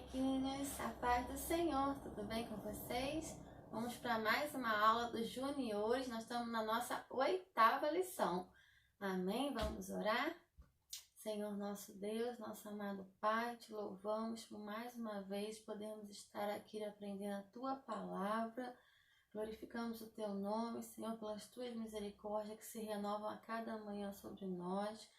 amiguinhos, a paz do Senhor, tudo bem com vocês? Vamos para mais uma aula dos juniores, nós estamos na nossa 8ª lição, amém? Vamos orar? Senhor nosso Deus, nosso amado Pai, te louvamos por mais uma vez podermos estar aqui aprendendo a Tua Palavra, glorificamos o Teu nome, Senhor, pelas Tuas misericórdias que se renovam a cada manhã sobre nós,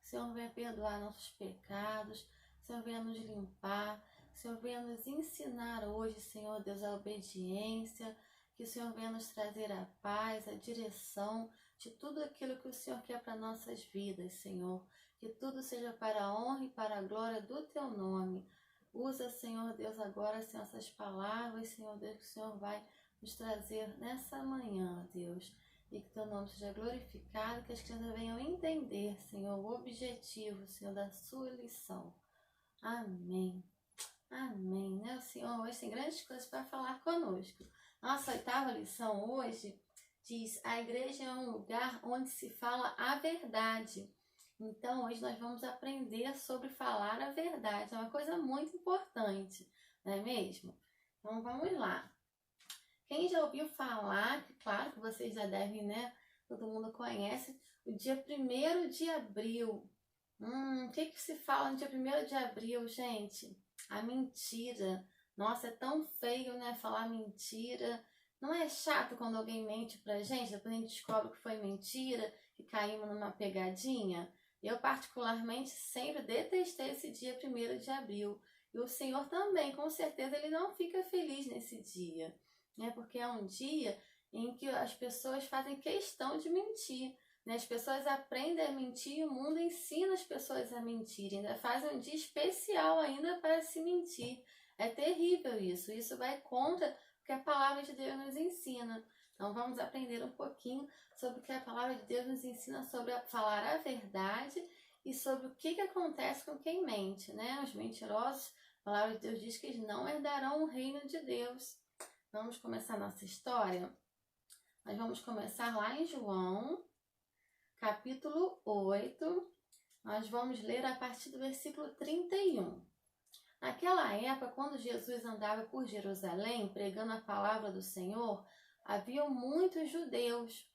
Senhor, venha perdoar nossos pecados, Senhor, venha nos limpar, Senhor, venha nos ensinar hoje, Senhor Deus, a obediência, que o Senhor venha nos trazer a paz, a direção de tudo aquilo que o Senhor quer para nossas vidas, Senhor. Que tudo seja para a honra e para a glória do Teu nome. Usa, Senhor Deus, agora, Senhor, essas palavras, Senhor Deus, que o Senhor vai nos trazer nessa manhã, Deus. E que Teu nome seja glorificado, que as crianças venham entender, Senhor, o objetivo, Senhor, da sua lição. Amém. Amém, né? O Senhor hoje tem grandes coisas para falar conosco. Nossa 8ª lição hoje diz: a igreja é um lugar onde se fala a verdade. Então, hoje nós vamos aprender sobre falar a verdade. É uma coisa muito importante, não é mesmo? Então, vamos lá. Quem já ouviu falar, claro que vocês já devem, né? Todo mundo conhece, o dia 1º de abril. O que se fala no dia 1º de abril, gente? A mentira. Nossa, é tão feio, né? Falar mentira. Não é chato quando alguém mente pra gente, depois a gente descobre que foi mentira, que caímos numa pegadinha? Eu, particularmente, sempre detestei esse dia 1º de abril. E o Senhor também, com certeza, Ele não fica feliz nesse dia, né? Porque é um dia em que as pessoas fazem questão de mentir, né? As pessoas aprendem a mentir e o mundo ensina as pessoas a mentir. Ainda fazem um dia especial ainda para se mentir. É terrível isso. Isso vai contra o que a palavra de Deus nos ensina. Então vamos aprender um pouquinho sobre o que a palavra de Deus nos ensina sobre falar a verdade e sobre o que acontece com quem mente, né? Os mentirosos, a palavra de Deus diz que eles não herdarão o reino de Deus. Vamos começar nossa história? Nós vamos começar lá em João, capítulo 8. Nós vamos ler a partir do versículo 31. Naquela época, quando Jesus andava por Jerusalém, pregando a palavra do Senhor, havia muitos judeus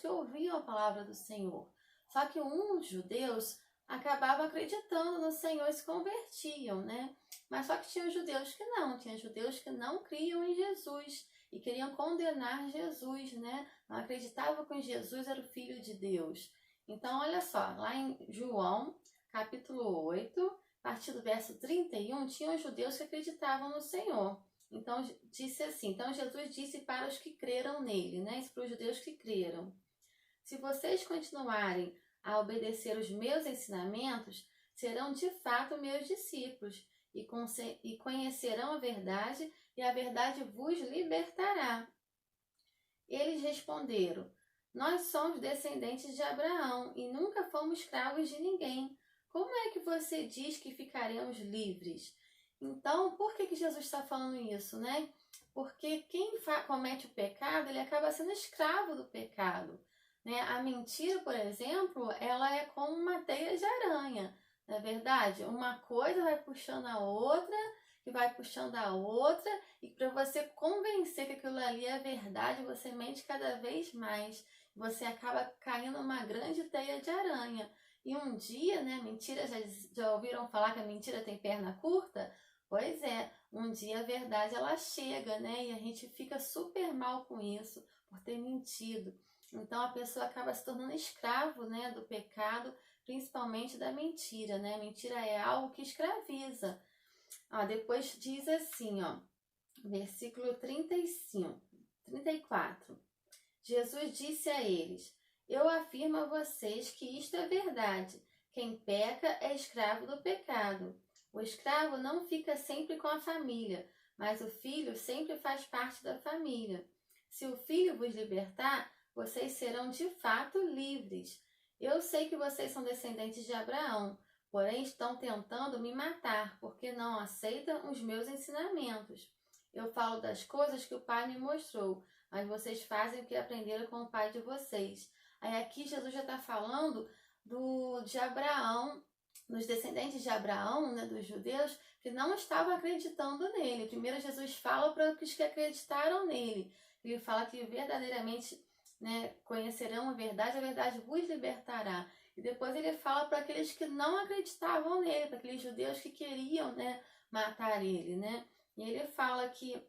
que ouviam a palavra do Senhor. Só que uns judeus acabavam acreditando no Senhor e se convertiam, né? Mas só que tinha judeus que não criam em Jesus e queriam condenar Jesus, né? Não acreditavam que Jesus era o Filho de Deus. Então, olha só, lá em João, capítulo 8, a partir do verso 31, tinham judeus que acreditavam no Senhor. Então, disse assim, então Jesus disse para os que creram nele, né? Isso para os judeus que creram: se vocês continuarem a obedecer os meus ensinamentos, serão de fato meus discípulos e conhecerão a verdade, e a verdade vos libertará. Eles responderam: nós somos descendentes de Abraão e nunca fomos escravos de ninguém. Como é que você diz que ficaremos livres? Então, por que Jesus está falando isso, né? Porque quem comete o pecado, ele acaba sendo escravo do pecado, né? A mentira, por exemplo, ela é como uma teia de aranha, não é verdade? Uma coisa vai puxando a outra, que vai puxando a outra, e para você convencer que aquilo ali é verdade, você mente cada vez mais. Você acaba caindo numa grande teia de aranha. E um dia, né, mentira, já ouviram falar que a mentira tem perna curta? Pois é, um dia a verdade ela chega, né, e a gente fica super mal com isso, por ter mentido. Então a pessoa acaba se tornando escravo, né, do pecado, principalmente da mentira, né? A mentira é algo que escraviza. Depois diz assim, versículo 34. Jesus disse a eles: eu afirmo a vocês que isto é verdade. Quem peca é escravo do pecado. O escravo não fica sempre com a família, mas o filho sempre faz parte da família. Se o filho vos libertar, vocês serão de fato livres. Eu sei que vocês são descendentes de Abraão, porém estão tentando me matar, porque não aceitam os meus ensinamentos. Eu falo das coisas que o Pai me mostrou, mas vocês fazem o que aprenderam com o pai de vocês. Aí aqui Jesus já está falando de Abraão, dos descendentes de Abraão, né, dos judeus, que não estavam acreditando nele. Primeiro Jesus fala para os que acreditaram nele. Ele fala que verdadeiramente, né, conhecerão a verdade vos libertará. E depois ele fala para aqueles que não acreditavam nele, para aqueles judeus que queriam, né, matar ele, né? E ele fala que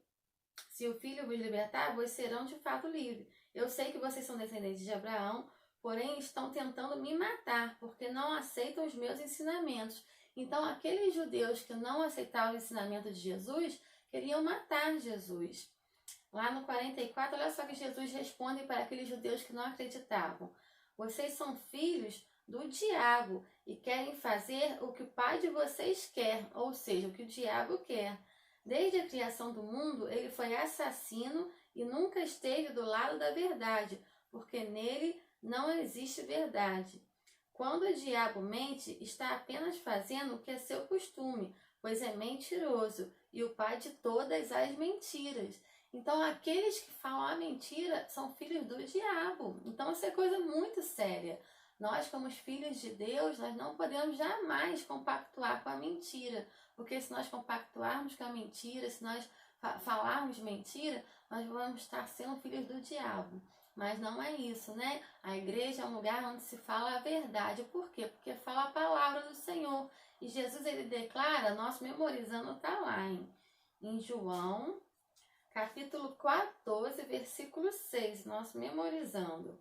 se o Filho vos libertar, vós serão de fato livres. Eu sei que vocês são descendentes de Abraão, porém estão tentando me matar, porque não aceitam os meus ensinamentos. Então, aqueles judeus que não aceitavam o ensinamento de Jesus, queriam matar Jesus. Lá no 44, olha só que Jesus responde para aqueles judeus que não acreditavam. Vocês são filhos do diabo e querem fazer o que o pai de vocês quer, ou seja, o que o diabo quer. Desde a criação do mundo, ele foi assassino e nunca esteve do lado da verdade, porque nele não existe verdade. Quando o diabo mente, está apenas fazendo o que é seu costume, pois é mentiroso e o pai de todas as mentiras. Então, aqueles que falam a mentira são filhos do diabo. Então, isso é coisa muito séria. Nós, como os filhos de Deus, nós não podemos jamais compactuar com a mentira. Porque se nós compactuarmos com a mentira, se nós falarmos mentira, nós vamos estar sendo filhos do diabo. Mas não é isso, né? A igreja é um lugar onde se fala a verdade. Por quê? Porque fala a palavra do Senhor. E Jesus, ele declara, nós memorizando, está lá em João, capítulo 14, versículo 6, nós memorizando.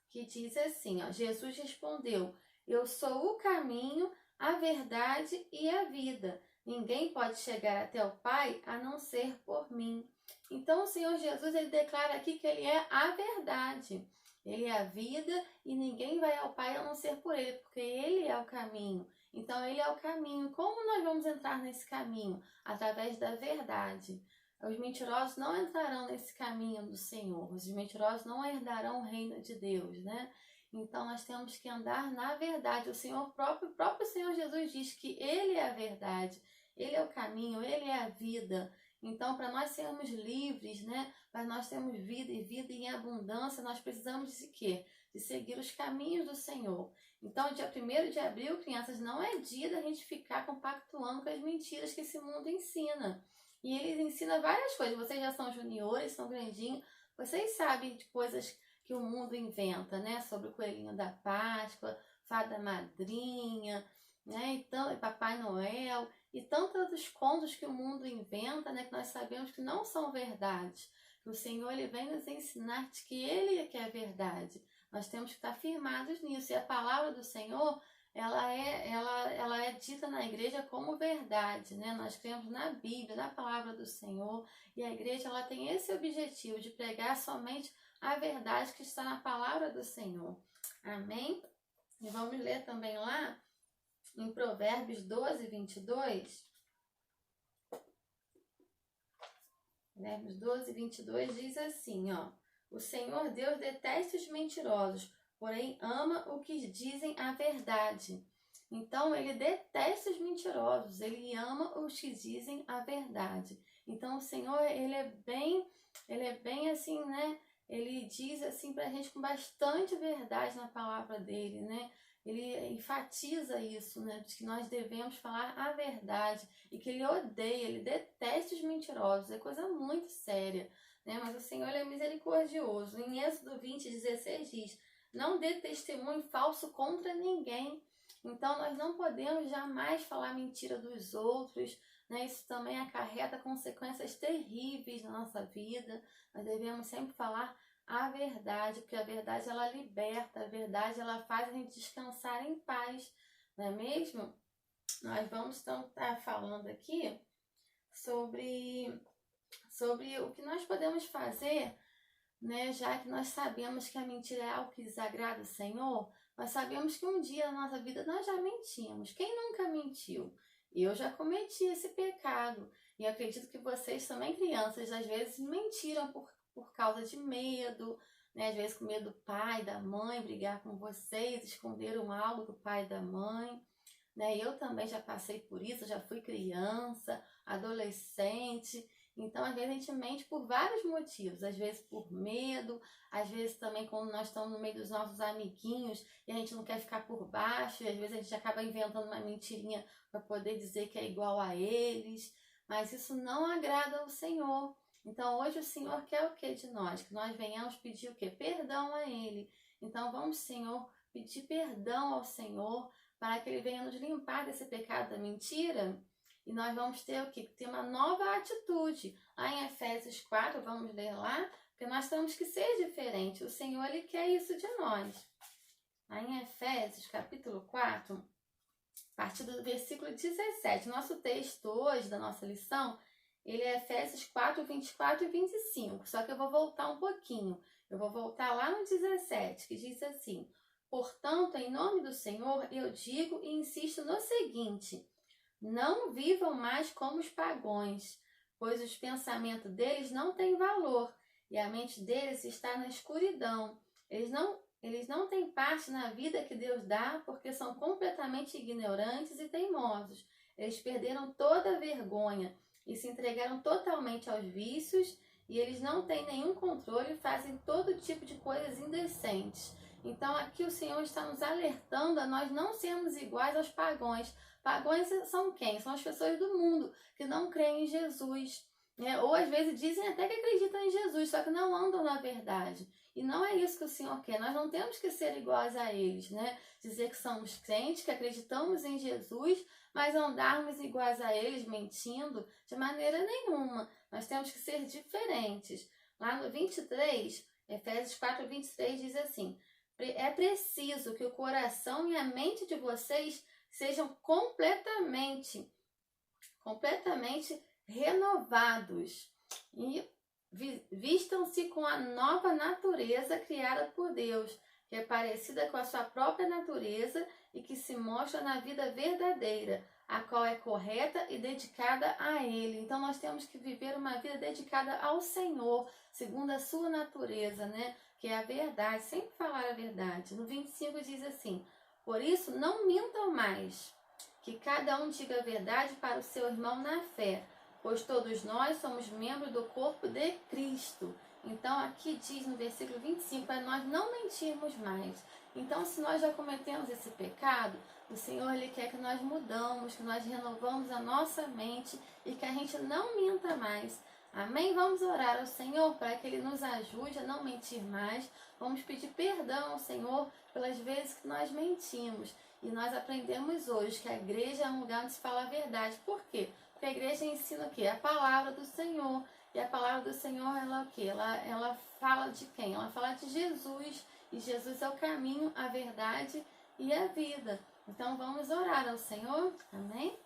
Que diz assim, ó, Jesus respondeu, eu sou o caminho, a verdade e a vida. Ninguém pode chegar até o Pai a não ser por mim. Então o Senhor Jesus, ele declara aqui que ele é a verdade. Ele é a vida e ninguém vai ao Pai a não ser por ele, porque ele é o caminho. Então ele é o caminho. Como nós vamos entrar nesse caminho? Através da verdade. Os mentirosos não entrarão nesse caminho do Senhor. Os mentirosos não herdarão o reino de Deus, né? Então nós temos que andar na verdade. O próprio Senhor Jesus diz que ele é a verdade, ele é o caminho, ele é a vida. Então, para nós sermos livres, né? Para nós termos vida e vida em abundância, nós precisamos de quê? De seguir os caminhos do Senhor. Então, dia 1º de abril, crianças, não é dia da gente ficar compactuando com as mentiras que esse mundo ensina. E ele ensina várias coisas. Vocês já são juniores, são grandinhos. Vocês sabem de coisas que o mundo inventa, né? Sobre o coelhinho da Páscoa, fada madrinha, né? Então, Papai Noel e tantos outros contos que o mundo inventa, né? Que nós sabemos que não são verdades. Que o Senhor, ele vem nos ensinar de que ele é que é a verdade. Nós temos que estar firmados nisso. E a palavra do Senhor, ela é dita na igreja como verdade, né? Nós cremos na Bíblia, na palavra do Senhor, e a igreja, ela tem esse objetivo de pregar somente a verdade que está na palavra do Senhor. Amém? E vamos ler também lá em Provérbios 12, 22. Provérbios 12, 22 diz assim, ó: o Senhor Deus detesta os mentirosos, porém ama o que dizem a verdade. Então, ele detesta os mentirosos, ele ama os que dizem a verdade. Então, o Senhor, ele é bem assim, né? Ele diz assim pra gente com bastante verdade na palavra dele, né? Ele enfatiza isso, né? De que nós devemos falar a verdade e que ele odeia, ele detesta os mentirosos. É coisa muito séria, né? Mas o Senhor, ele é misericordioso. Em Êxodo 20, 16 diz: não dê testemunho falso contra ninguém. Então, nós não podemos jamais falar mentira dos outros, né? Isso também acarreta consequências terríveis na nossa vida. Nós devemos sempre falar a verdade, porque a verdade, ela liberta, a verdade, ela faz a gente descansar em paz, não é mesmo? Nós vamos então estar falando aqui sobre o que nós podemos fazer, né? Já que nós sabemos que a mentira é algo que desagrada o Senhor, nós sabemos que um dia na nossa vida nós já mentimos. Quem nunca mentiu? Eu já cometi esse pecado. E acredito que vocês também, crianças, às vezes mentiram por causa de medo, né? Às vezes com medo do pai, da mãe brigar com vocês, esconderam algo do pai e da mãe, né? Eu também já passei por isso, já fui criança, adolescente, Então, às vezes, a gente mente por vários motivos. Às vezes por medo, às vezes também quando nós estamos no meio dos nossos amiguinhos e a gente não quer ficar por baixo, e às vezes a gente acaba inventando uma mentirinha para poder dizer que é igual a eles. Mas isso não agrada ao Senhor. Então, hoje o Senhor quer o que de nós? Que nós venhamos pedir o quê? Perdão a Ele. Então, vamos, Senhor, pedir perdão ao Senhor para que Ele venha nos limpar desse pecado da mentira. E nós vamos ter o quê? Ter uma nova atitude. Lá em Efésios 4, vamos ler lá, porque nós temos que ser diferentes. O Senhor, Ele quer isso de nós. Lá em Efésios, capítulo 4, a partir do versículo 17. Nosso texto hoje, da nossa lição, ele é Efésios 4, 24 e 25. Só que eu vou voltar um pouquinho. Eu vou voltar lá no 17, que diz assim: portanto, em nome do Senhor, eu digo e insisto no seguinte: não vivam mais como os pagãos, pois os pensamentos deles não têm valor e a mente deles está na escuridão. Eles não têm parte na vida que Deus dá porque são completamente ignorantes e teimosos. Eles perderam toda a vergonha e se entregaram totalmente aos vícios, e eles não têm nenhum controle e fazem todo tipo de coisas indecentes. Então aqui o Senhor está nos alertando a nós não sermos iguais aos pagãos. Pagãos são quem? São as pessoas do mundo que não creem em Jesus, né? Ou às vezes dizem até que acreditam em Jesus, só que não andam na verdade. E não é isso que o Senhor quer. Nós não temos que ser iguais a eles, né? Dizer que somos crentes, que acreditamos em Jesus, mas andarmos iguais a eles, mentindo, de maneira nenhuma. Nós temos que ser diferentes. Lá no 23, Efésios 4, 23 diz assim: é preciso que o coração e a mente de vocês sejam completamente renovados e vistam-se com a nova natureza criada por Deus, que é parecida com a sua própria natureza e que se mostra na vida verdadeira, a qual é correta e dedicada a Ele. Então nós temos que viver uma vida dedicada ao Senhor, segundo a sua natureza, né? Que é a verdade, sempre falar a verdade. No 25 diz assim: por isso não mintam mais, que cada um diga a verdade para o seu irmão na fé, pois todos nós somos membros do corpo de Cristo. Então aqui diz no versículo 25, para nós não mentirmos mais. Então, se nós já cometemos esse pecado, o Senhor Ele quer que nós mudamos, que nós renovamos a nossa mente e que a gente não minta mais. Amém? Vamos orar ao Senhor para que Ele nos ajude a não mentir mais. Vamos pedir perdão ao Senhor pelas vezes que nós mentimos. E nós aprendemos hoje que a igreja é um lugar onde se fala a verdade. Por quê? Porque a igreja ensina o quê? A palavra do Senhor. E a palavra do Senhor, ela o quê? Ela fala de quem? Ela fala de Jesus. E Jesus é o caminho, a verdade e a vida. Então vamos orar ao Senhor. Amém?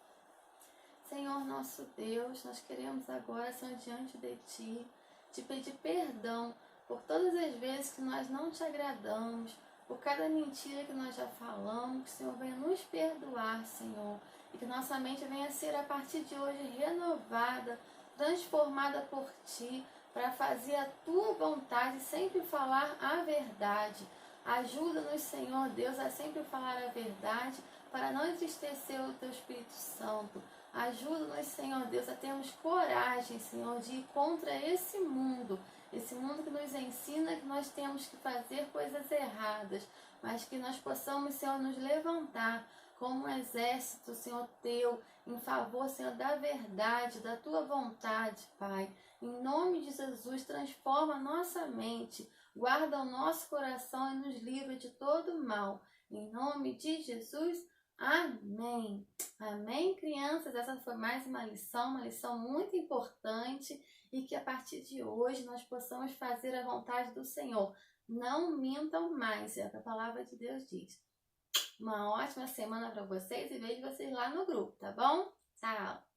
Senhor nosso Deus, nós queremos agora, Senhor, diante de Ti, te pedir perdão por todas as vezes que nós não te agradamos, por cada mentira que nós já falamos, que o Senhor venha nos perdoar, Senhor, e que nossa mente venha ser a partir de hoje renovada, transformada por Ti, para fazer a Tua vontade e sempre falar a verdade. Ajuda-nos, Senhor Deus, a sempre falar a verdade, para não entristecer o Teu Espírito Santo. Ajuda-nos, Senhor Deus, a termos coragem, Senhor, de ir contra esse mundo que nos ensina que nós temos que fazer coisas erradas, mas que nós possamos, Senhor, nos levantar como um exército, Senhor, Teu, em favor, Senhor, da verdade, da Tua vontade, Pai. Em nome de Jesus, transforma a nossa mente, guarda o nosso coração e nos livra de todo mal. Em nome de Jesus, amém. Amém, crianças? Essa foi mais uma lição muito importante, e que a partir de hoje nós possamos fazer a vontade do Senhor. Não mintam mais, é o que a palavra de Deus diz. Uma ótima semana para vocês e vejo vocês lá no grupo, tá bom? Tchau!